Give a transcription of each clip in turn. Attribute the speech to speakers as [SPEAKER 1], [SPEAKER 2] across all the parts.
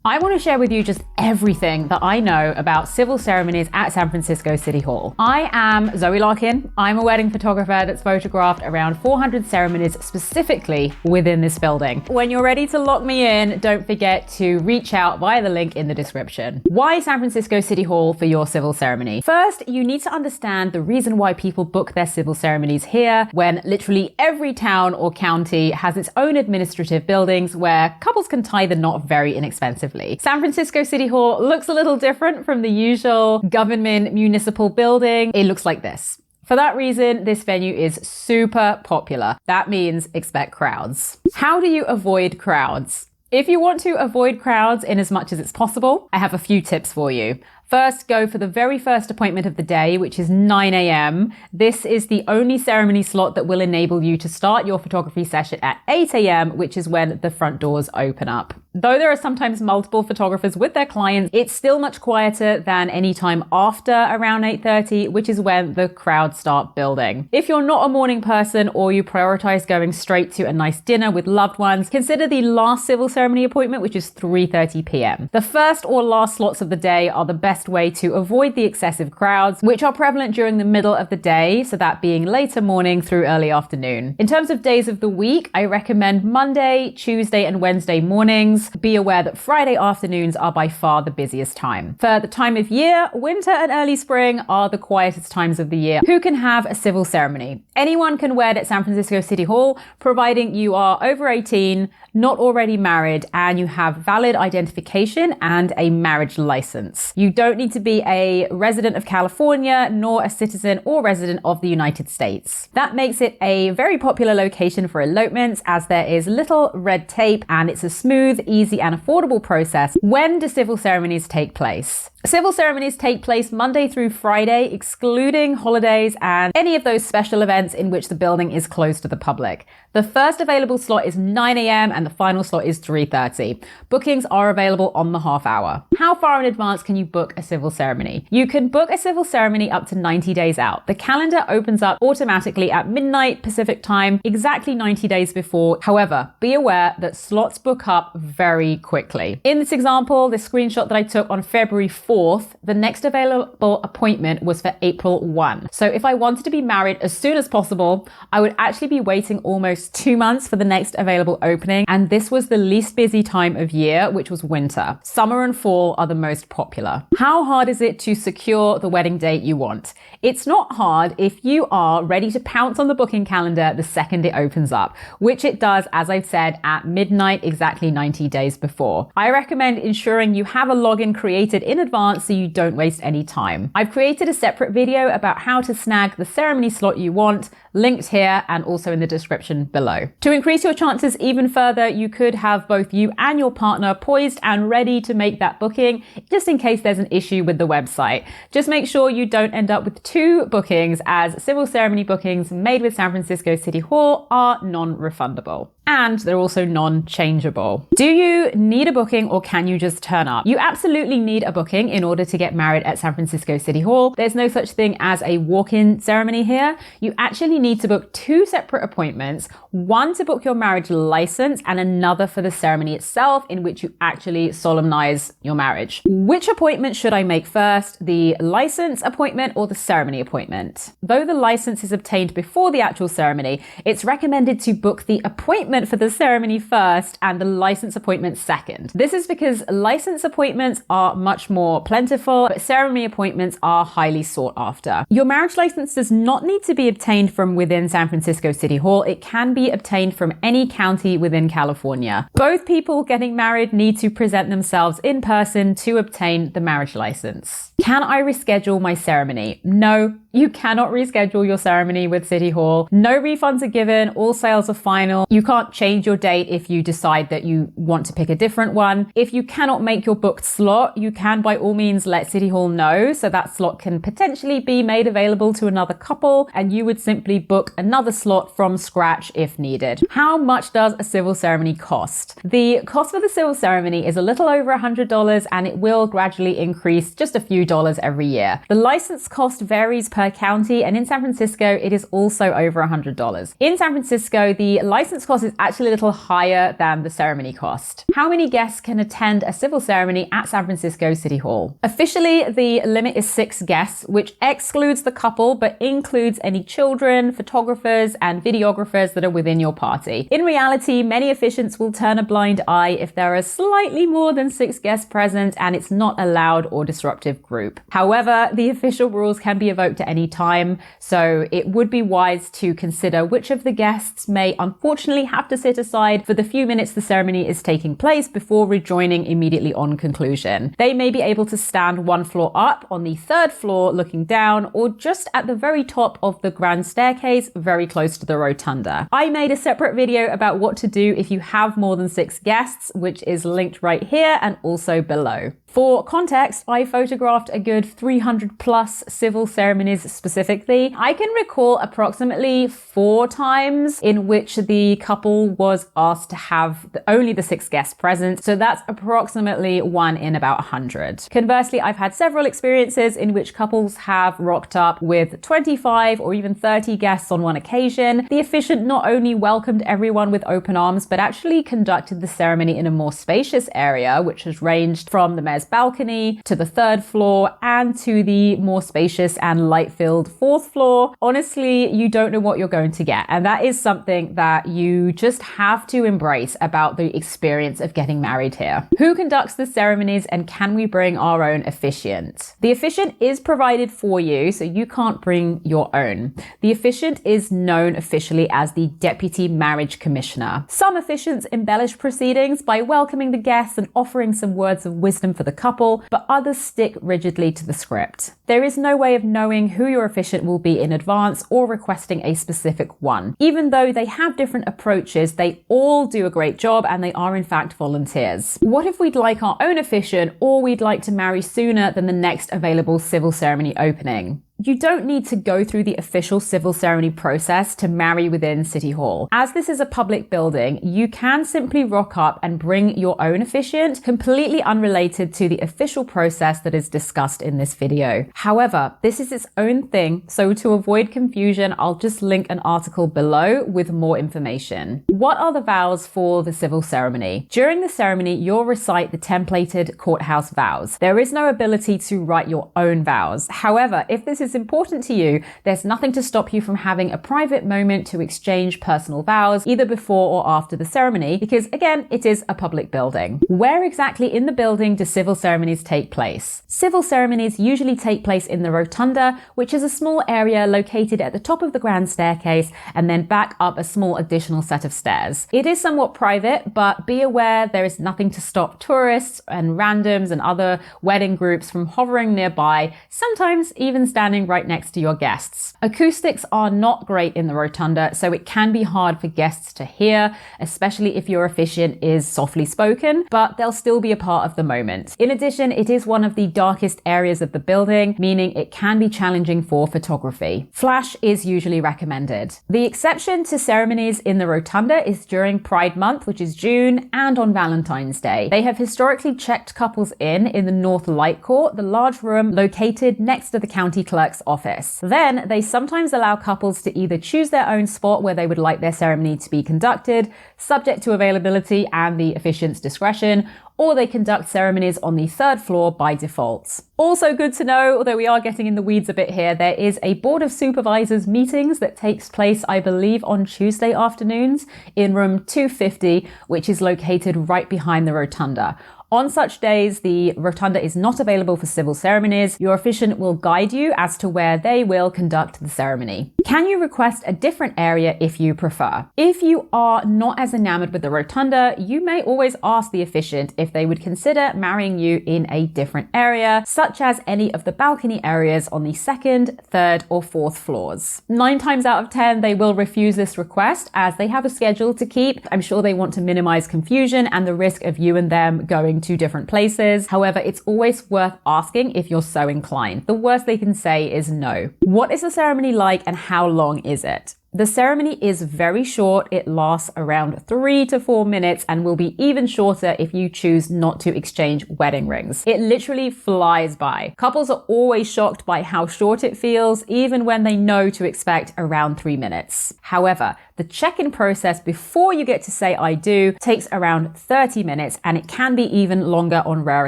[SPEAKER 1] I want to share with you just everything that I know about civil ceremonies at San Francisco City Hall. I am Zoe Larkin. I'm a wedding photographer that's photographed around 400 ceremonies specifically within this building. When you're ready to lock me in, don't forget to reach out via the link in the description. Why San Francisco City Hall for your civil ceremony? First, you need to understand the reason why people book their civil ceremonies here when literally every town or county has its own administrative buildings where couples can tie the knot very inexpensively. San Francisco City Hall looks a little different from the usual government municipal building. It looks like this. For that reason, this venue is super popular. That means expect crowds. How do you avoid crowds? If you want to avoid crowds in as much as it's possible, I have a few tips for you. First, go for the very first appointment of the day, which is 9 a.m. This is the only ceremony slot that will enable you to start your photography session at 8 a.m., which is when the front doors open up. Though there are sometimes multiple photographers with their clients, it's still much quieter than any time after around 8:30, which is when the crowds start building. If you're not a morning person or you prioritize going straight to a nice dinner with loved ones, consider the last civil ceremony appointment, which is 3:30 p.m. The first or last slots of the day are the best way to avoid the excessive crowds, which are prevalent during the middle of the day, so that being later morning through early afternoon. In terms of days of the week, I recommend Monday, Tuesday, and Wednesday mornings. Be aware that Friday afternoons are by far the busiest time. For the time of year, winter and early spring are the quietest times of the year. Who can have a civil ceremony? Anyone can wed at San Francisco City Hall, providing you are over 18, not already married, and you have valid identification and a marriage license. You don't need to be a resident of California, nor a citizen or resident of the United States. That makes it a very popular location for elopements, as there is little red tape and it's a smooth, easy and affordable process. When do civil ceremonies take place? Civil ceremonies take place Monday through Friday, excluding holidays and any of those special events in which the building is closed to the public. The first available slot is 9 a.m. and the final slot is 3:30. Bookings are available on the half hour. How far in advance can you book a civil ceremony? You can book a civil ceremony up to 90 days out. The calendar opens up automatically at midnight Pacific time, exactly 90 days before. However, be aware that slots book up very quickly. In this example, this screenshot that I took on February 4th, the next available appointment was for April 1. So if I wanted to be married as soon as possible, I would actually be waiting almost 2 months for the next available opening. And this was the least busy time of year, which was winter. Summer and fall are the most popular. How hard is it to secure the wedding date you want? It's not hard if you are ready to pounce on the booking calendar the second it opens up, which it does, as I've said, at midnight, exactly 90 days before. I recommend ensuring you have a login created in advance so you don't waste any time. I've created a separate video about how to snag the ceremony slot you want, linked here and also in the description below. To increase your chances even further, you could have both you and your partner poised and ready to make that booking, just in case there's an issue with the website. Just make sure you don't end up with 2 bookings, as civil ceremony bookings made with San Francisco City Hall are non-refundable. And they're also non-changeable. Do you need a booking or can you just turn up? You absolutely need a booking in order to get married at San Francisco City Hall. There's no such thing as a walk-in ceremony here. You actually need to book 2 separate appointments, one to book your marriage license and another for the ceremony itself, in which you actually solemnize your marriage. Which appointment should I make first? The license appointment or the ceremony appointment? Though the license is obtained before the actual ceremony, it's recommended to book the appointment for the ceremony first and the license appointment second. This is because license appointments are much more plentiful, but ceremony appointments are highly sought after. Your marriage license does not need to be obtained from within San Francisco City Hall. It can be obtained from any county within California. Both people getting married need to present themselves in person to obtain the marriage license. Can I reschedule my ceremony? No, you cannot reschedule your ceremony with City Hall. No refunds are given. All sales are final. You can't change your date if you decide that you want to pick a different one. If you cannot make your booked slot, you can by all means let City Hall know, so that slot can potentially be made available to another couple, and you would simply book another slot from scratch if needed. How much does a civil ceremony cost? The cost for the civil ceremony is a little over $100, and it will gradually increase just a few dollars every year. The license cost varies per per county, and in San Francisco, it is also over $100. In San Francisco, the license cost is actually a little higher than the ceremony cost. How many guests can attend a civil ceremony at San Francisco City Hall? Officially, the limit is 6 guests, which excludes the couple, but includes any children, photographers, and videographers that are within your party. In reality, many officiants will turn a blind eye if there are slightly more than 6 guests present and it's not a loud or disruptive group. However, the official rules can be evoked at any time, so it would be wise to consider which of the guests may unfortunately have to sit aside for the few minutes the ceremony is taking place before rejoining immediately on conclusion. They may be able to stand 1 floor up on the 3rd floor looking down, or just at the very top of the grand staircase very close to the rotunda. I made a separate video about what to do if you have more than 6 guests, which is linked right here and also below. For context, I photographed a good 300 plus civil ceremonies specifically. I can recall approximately 4 times in which the couple was asked to have only the 6 guests present, so that's approximately 1 in about 100. Conversely, I've had several experiences in which couples have rocked up with 25 or even 30 guests on one occasion. The officiant not only welcomed everyone with open arms, but actually conducted the ceremony in a more spacious area, which has ranged from the mayor's balcony to the 3rd floor and to the more spacious and light-filled 4th floor. Honestly, you don't know what you're going to get, and that is something that you just have to embrace about the experience of getting married here. Who conducts the ceremonies, and can we bring our own officiant? The officiant is provided for you, so you can't bring your own. The officiant is known officially as the Deputy Marriage Commissioner. Some officiants embellish proceedings by welcoming the guests and offering some words of wisdom for the couple, but others stick rigidly to the script. There is no way of knowing who your officiant will be in advance or requesting a specific one. Even though they have different approaches, they all do a great job and they are in fact volunteers. What if we'd like our own officiant, or we'd like to marry sooner than the next available civil ceremony opening? You don't need to go through the official civil ceremony process to marry within City Hall. As this is a public building, you can simply rock up and bring your own officiant, completely unrelated to the official process that is discussed in this video. However, this is its own thing, so to avoid confusion, I'll just link an article below with more information. What are the vows for the civil ceremony? During the ceremony, you'll recite the templated courthouse vows. There is no ability to write your own vows. However, if this is important to you, there's nothing to stop you from having a private moment to exchange personal vows either before or after the ceremony, because again, it is a public building. Where exactly in the building do civil ceremonies take place? Civil ceremonies usually take place in the rotunda, which is a small area located at the top of the grand staircase and then back up a small additional set of stairs. It is somewhat private, but be aware there is nothing to stop tourists and randoms and other wedding groups from hovering nearby, sometimes even standing right next to your guests. Acoustics are not great in the rotunda, so it can be hard for guests to hear, especially if your officiant is softly spoken, but they'll still be a part of the moment. In addition, it is one of the darkest areas of the building, meaning it can be challenging for photography. Flash is usually recommended. The exception to ceremonies in the rotunda is during Pride Month, which is June, and on Valentine's Day. They have historically checked couples in the North Light Court, the large room located next to the county clerk's office. Then they sometimes allow couples to either choose their own spot where they would like their ceremony to be conducted, subject to availability and the officiant's discretion, or they conduct ceremonies on the 3rd floor by default. Also good to know, although we are getting in the weeds a bit here, there is a Board of Supervisors meetings that takes place, I believe, on Tuesday afternoons in room 250, which is located right behind the rotunda. On such days, the rotunda is not available for civil ceremonies. Your officiant will guide you as to where they will conduct the ceremony. Can you request a different area if you prefer? If you are not as enamored with the rotunda, you may always ask the officiant if they would consider marrying you in a different area, such as any of the balcony areas on the 2nd, 3rd, or 4th floors. 9 times out of 10, they will refuse this request as they have a schedule to keep. I'm sure they want to minimize confusion and the risk of you and them going to different places. However, it's always worth asking if you're so inclined. The worst they can say is no. What is the ceremony like and how long is it? The ceremony is very short. It lasts around 3 to 4 minutes and will be even shorter if you choose not to exchange wedding rings. It literally flies by. Couples are always shocked by how short it feels, even when they know to expect around 3 minutes. However, the check-in process before you get to say I do takes around 30 minutes, and it can be even longer on rare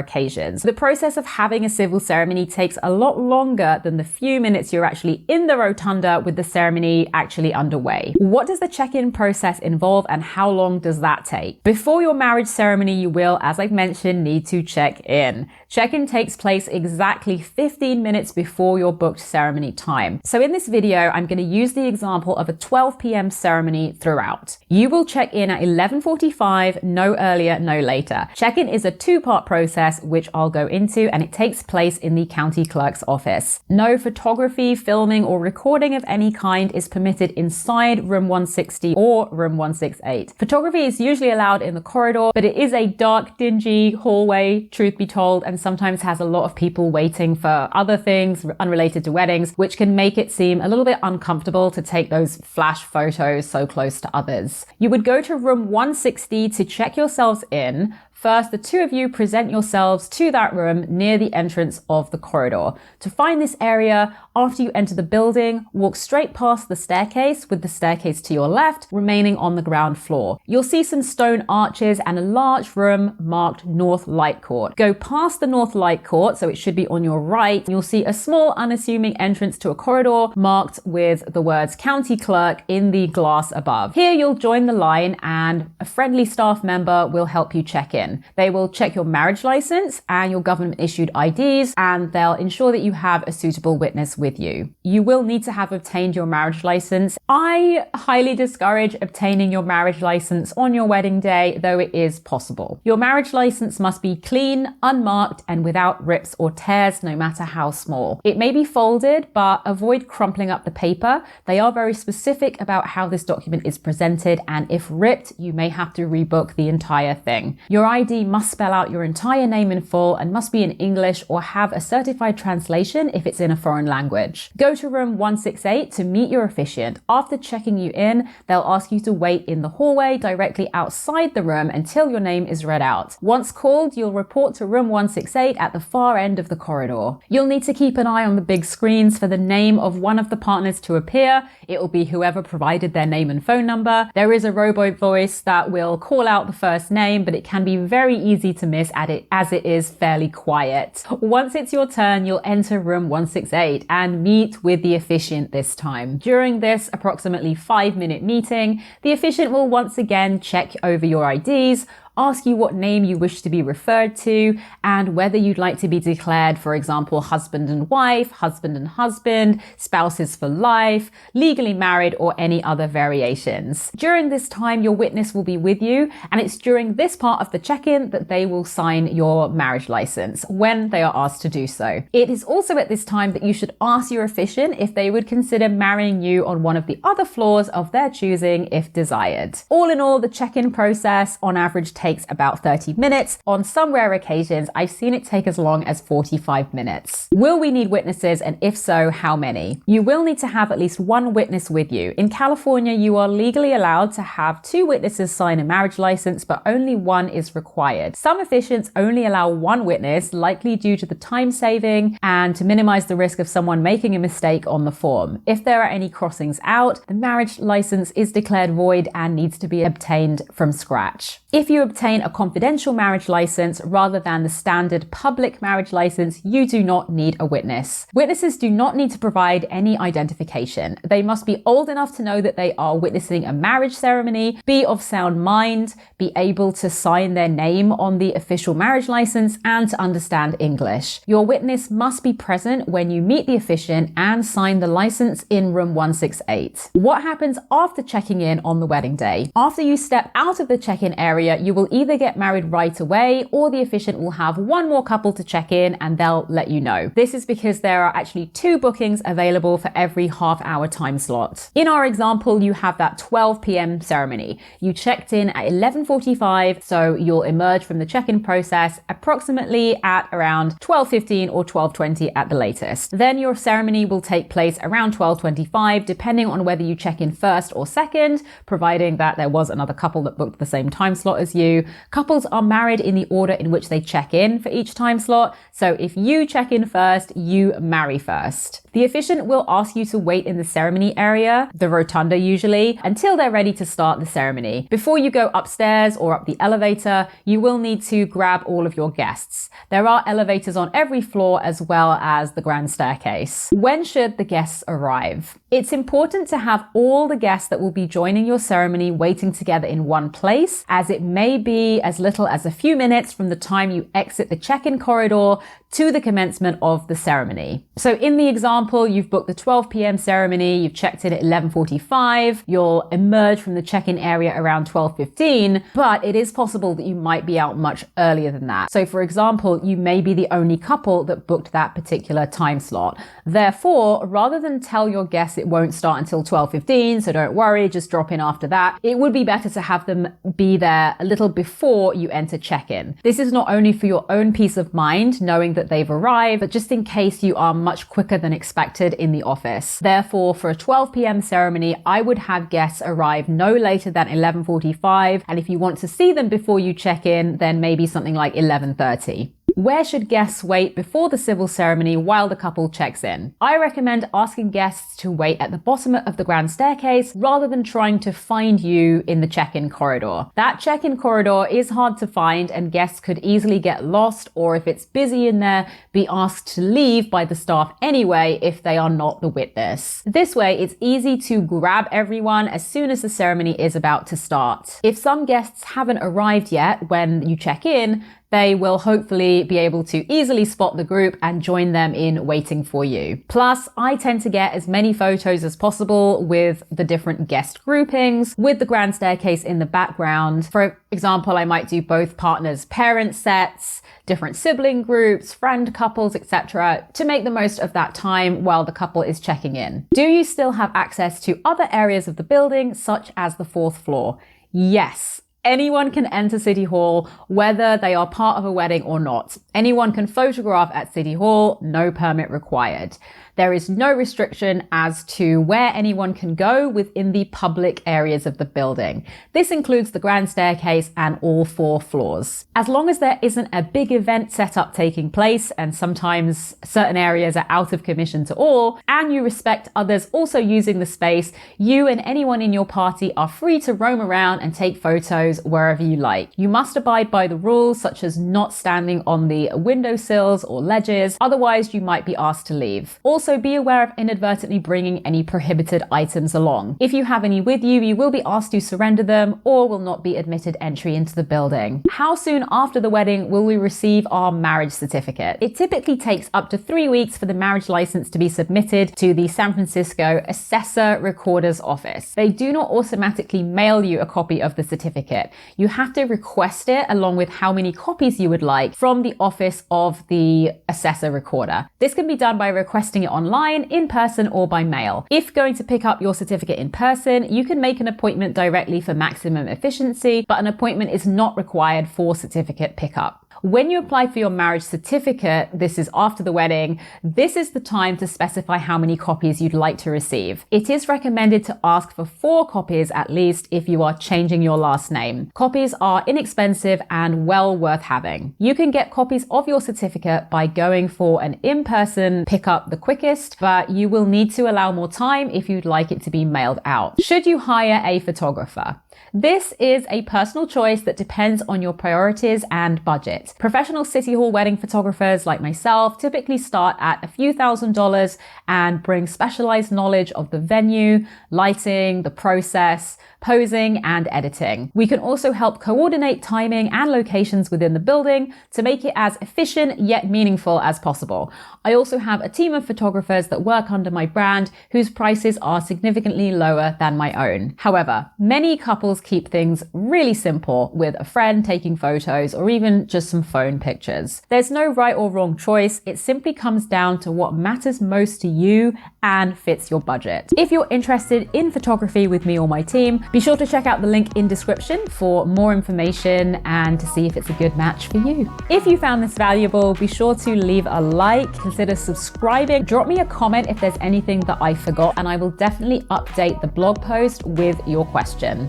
[SPEAKER 1] occasions. The process of having a civil ceremony takes a lot longer than the few minutes you're actually in the rotunda with the ceremony actually underway. What does the check-in process involve, and how long does that take? Before your marriage ceremony, you will, as I've mentioned, need to check in. Check-in takes place exactly 15 minutes before your booked ceremony time. So in this video, I'm going to use the example of a 12 p.m. ceremony throughout. You will check in at 11:45, no earlier, no later. Check-in is a two-part process, which I'll go into, and it takes place in the county clerk's office. No photography, filming, or recording of any kind is permitted inside room 160 or room 168. Photography is usually allowed in the corridor, but it is a dark, dingy hallway, truth be told, and sometimes has a lot of people waiting for other things unrelated to weddings, which can make it seem a little bit uncomfortable to take those flash photos so close to others. You would go to room 160 to check yourselves in. First, the two of you present yourselves to that room near the entrance of the corridor. To find this area, after you enter the building, walk straight past the staircase with the staircase to your left, remaining on the ground floor. You'll see some stone arches and a large room marked North Light Court. Go past the North Light Court, so it should be on your right. You'll see a small, unassuming entrance to a corridor marked with the words County Clerk in the glass above. Here, you'll join the line and a friendly staff member will help you check in. They will check your marriage license and your government issued IDs, and they'll ensure that you have a suitable witness with you. You will need to have obtained your marriage license. I highly discourage obtaining your marriage license on your wedding day, though it is possible. Your marriage license must be clean, unmarked, and without rips or tears, no matter how small. It may be folded, but avoid crumpling up the paper. They are very specific about how this document is presented, and if ripped, you may have to rebook the entire thing. Your ID must spell out your entire name in full and must be in English or have a certified translation if it's in a foreign language. Go to room 168 to meet your officiant. After checking you in, they'll ask you to wait in the hallway directly outside the room until your name is read out. Once called, you'll report to room 168 at the far end of the corridor. You'll need to keep an eye on the big screens for the name of one of the partners to appear. It will be whoever provided their name and phone number. There is a robot voice that will call out the first name, but it can be very easy to miss as it is fairly quiet. Once it's your turn, you'll enter room 168 and meet with the officiant this time. During this approximately 5-minute meeting, the officiant will once again check over your IDs, ask you what name you wish to be referred to, and whether you'd like to be declared, for example, husband and wife, husband and husband, spouses for life, legally married, or any other variations. During this time, your witness will be with you, and it's during this part of the check-in that they will sign your marriage license when they are asked to do so. It is also at this time that you should ask your officiant if they would consider marrying you on one of the other floors of their choosing if desired. All in all, the check-in process on average takes about 30 minutes. On some rare occasions, I've seen it take as long as 45 minutes. Will we need witnesses, and if so, how many? You will need to have at least one witness with you. In California, you are legally allowed to have 2 witnesses sign a marriage license, but only one is required. Some officiants only allow 1 witness, likely due to the time saving and to minimize the risk of someone making a mistake on the form. If there are any crossings out, the marriage license is declared void and needs to be obtained from scratch. If you obtain a confidential marriage license rather than the standard public marriage license, you do not need a witness. Witnesses do not need to provide any identification. They must be old enough to know that they are witnessing a marriage ceremony, be of sound mind, be able to sign their name on the official marriage license, and to understand English. Your witness must be present when you meet the officiant and sign the license in room 168. What happens after checking in on the wedding day? After you step out of the check-in area, you will will either get married right away or the officiant will have one more couple to check in and they'll let you know. This is because there are actually 2 bookings available for every half-hour time slot. In our example, you have that 12 p.m. ceremony. You checked in at 11:45, so you'll emerge from the check-in process approximately at around 12:15 or 12:20 at the latest. Then your ceremony will take place around 12:25, depending on whether you check in first or second, providing that there was another couple that booked the same time slot as you. Couples are married in the order in which they check in for each time slot, so if you check in first, you marry first. The officiant will ask you to wait in the ceremony area, the rotunda usually, until they're ready to start the ceremony. Before you go upstairs or up the elevator, you will need to grab all of your guests. There are elevators on every floor as well as the grand staircase. When should the guests arrive? It's important to have all the guests that will be joining your ceremony waiting together in one place, as it may be as little as a few minutes from the time you exit the check-in corridor to the commencement of the ceremony. So in the example, you've booked the 12 p.m. ceremony, you've checked in at 11:45, you'll emerge from the check-in area around 12:15, but it is possible that you might be out much earlier than that. So for example, you may be the only couple that booked that particular time slot. Therefore, rather than tell your guests it won't start until 12:15, so don't worry, just drop in after that, it would be better to have them be there a little before you enter check-in. This is not only for your own peace of mind, knowing that they've arrived, but just in case you are much quicker than expected in the office. Therefore, for a 12 p.m. ceremony, I would have guests arrive no later than 11:45, and if you want to see them before you check in, then maybe something like 11:30. Where should guests wait before the civil ceremony while the couple checks in? I recommend asking guests to wait at the bottom of the grand staircase rather than trying to find you in the check-in corridor. That check-in corridor is hard to find and guests could easily get lost, or if it's busy in there, be asked to leave by the staff anyway if they are not the witness. This way, it's easy to grab everyone as soon as the ceremony is about to start. If some guests haven't arrived yet when you check in, they will hopefully be able to easily spot the group and join them in waiting for you. Plus, I tend to get as many photos as possible with the different guest groupings, with the grand staircase in the background. For example, I might do both partners' parent sets, different sibling groups, friend couples, etc., to make the most of that time while the couple is checking in. Do you still have access to other areas of the building, such as the 4th floor? Yes. Anyone can enter City Hall, whether they are part of a wedding or not. Anyone can photograph at City Hall, no permit required. There is no restriction as to where anyone can go within the public areas of the building. This includes the grand staircase and all 4 floors. As long as there isn't a big event setup taking place, and sometimes certain areas are out of commission to all, and you respect others also using the space, you and anyone in your party are free to roam around and take photos wherever you like. You must abide by the rules, such as not standing on the windowsills or ledges, otherwise you might be asked to leave. Also, be aware of inadvertently bringing any prohibited items along. If you have any with you, you will be asked to surrender them or will not be admitted entry into the building. How soon after the wedding will we receive our marriage certificate? It typically takes up to 3 weeks for the marriage license to be submitted to the San Francisco Assessor Recorder's Office. They do not automatically mail you a copy of the certificate. You have to request it along with how many copies you would like from the office of the Assessor Recorder. This can be done by requesting it online, in person, or by mail. If going to pick up your certificate in person, you can make an appointment directly for maximum efficiency, but an appointment is not required for certificate pickup. When you apply for your marriage certificate, this is after the wedding, this is the time to specify how many copies you'd like to receive. It is recommended to ask for 4 copies at least if you are changing your last name. Copies are inexpensive and well worth having. You can get copies of your certificate by going for an in-person pickup the quickest, but you will need to allow more time if you'd like it to be mailed out. Should you hire a photographer? This is a personal choice that depends on your priorities and budget. Professional City Hall wedding photographers like myself typically start at a few $1,000s and bring specialized knowledge of the venue, lighting, the process, posing, and editing. We can also help coordinate timing and locations within the building to make it as efficient yet meaningful as possible. I also have a team of photographers that work under my brand whose prices are significantly lower than my own. However, many couples couples keep things really simple with a friend taking photos or even just some phone pictures. There's no right or wrong choice. It simply comes down to what matters most to you and fits your budget. If you're interested in photography with me or my team, be sure to check out the link in description for more information and to see if it's a good match for you. If you found this valuable, be sure to leave a like, consider subscribing, drop me a comment if there's anything that I forgot, and I will definitely update the blog post with your question.